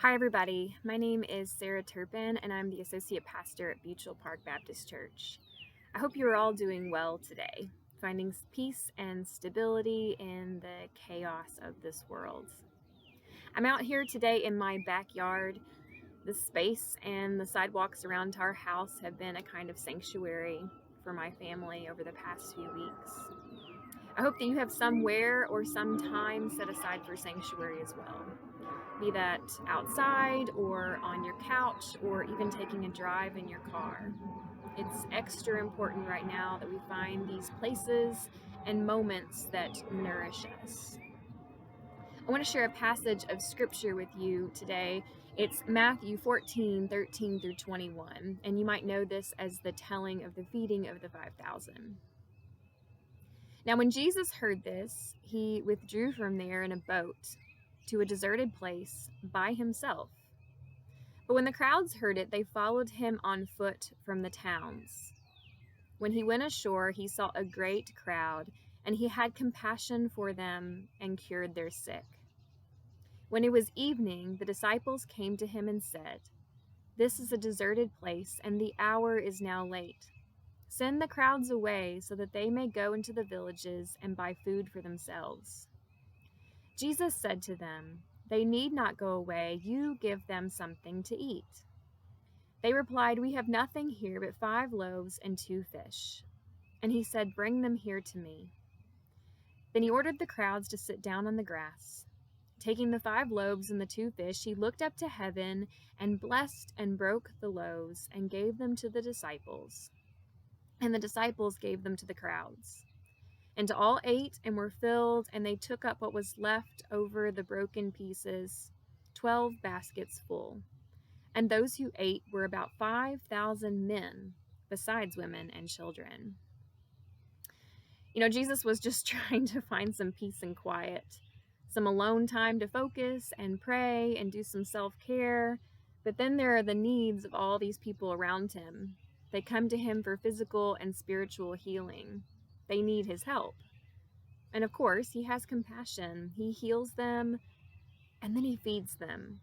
Hi, everybody. My name is Sara Turpin, and I'm the Associate Pastor at Buechel Park Baptist Church. I hope you are all doing well today, finding peace and stability in the chaos of this world. I'm out here today in my backyard. The space and the sidewalks around our house have been a kind of sanctuary for my family over the past few weeks. I hope that you have somewhere or some time set aside for sanctuary as well. Be that outside or on your couch or even taking a drive in your car. It's extra important right now that we find these places and moments that nourish us. I want to share a passage of scripture with you today. It's Matthew 14:13 through 21, and you might know this as the telling of the feeding of the 5,000. Now, when Jesus heard this, he withdrew from there in a boat to a deserted place by himself. But when the crowds heard it, they followed him on foot from the towns. When he went ashore, he saw a great crowd, and he had compassion for them and cured their sick. When it was evening, the disciples came to him and said, "This is a deserted place, and the hour is now late. Send the crowds away so that they may go into the villages and buy food for themselves." Jesus said to them, "They need not go away. You give them something to eat." They replied, "We have nothing here but 5 loaves and 2 fish." And he said, "Bring them here to me." Then he ordered the crowds to sit down on the grass. Taking the 5 loaves and the 2 fish, he looked up to heaven and blessed and broke the loaves and gave them to the disciples. And the disciples gave them to the crowds. And all ate and were filled, and they took up what was left over the broken pieces, 12 baskets full. And those who ate were about 5,000 men, besides women and children. Jesus was just trying to find some peace and quiet, some alone time to focus and pray and do some self-care. But then there are the needs of all these people around him. They come to him for physical and spiritual healing. They need his help. And of course, he has compassion. He heals them, and then he feeds them.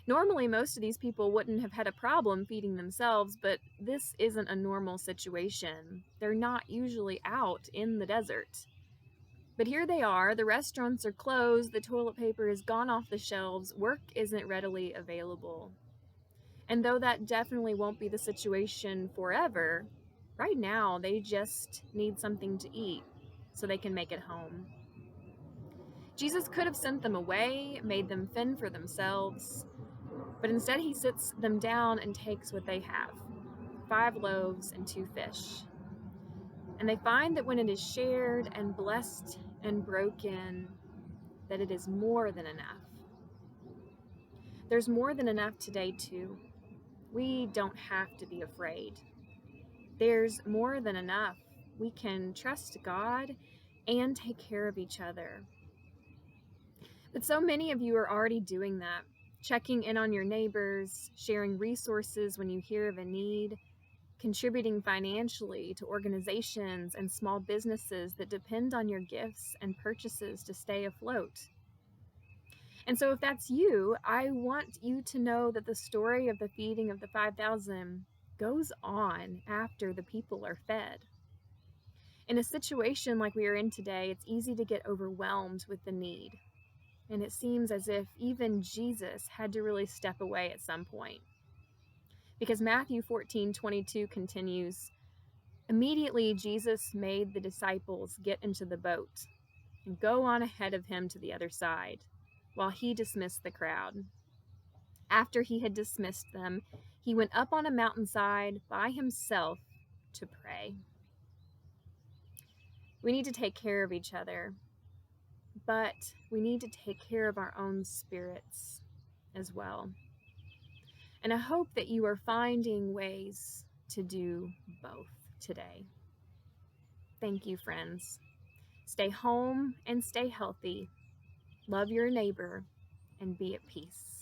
Normally, most of these people wouldn't have had a problem feeding themselves, but this isn't a normal situation. They're not usually out in the desert. But here they are. The restaurants are closed. The toilet paper is gone off the shelves. Work isn't readily available. And though that definitely won't be the situation forever, right now they just need something to eat so they can make it home. Jesus could have sent them away, made them fend for themselves, but instead he sits them down and takes what they have, 5 loaves and 2 fish. And they find that when it is shared and blessed and broken, that it is more than enough. There's more than enough today, too. We don't have to be afraid. There's more than enough. We can trust God and take care of each other. But so many of you are already doing that, checking in on your neighbors, sharing resources when you hear of a need, contributing financially to organizations and small businesses that depend on your gifts and purchases to stay afloat. And so if that's you, I want you to know that the story of the feeding of the 5,000 goes on after the people are fed. In a situation like we are in today, it's easy to get overwhelmed with the need. And it seems as if even Jesus had to really step away at some point. Because Matthew 14:22 continues, "Immediately Jesus made the disciples get into the boat and go on ahead of him to the other side, while he dismissed the crowd. After he had dismissed them, he went up on a mountainside by himself to pray." We need to take care of each other, but we need to take care of our own spirits as well. And I hope that you are finding ways to do both today. Thank you, friends. Stay home and stay healthy. Love your neighbor and be at peace.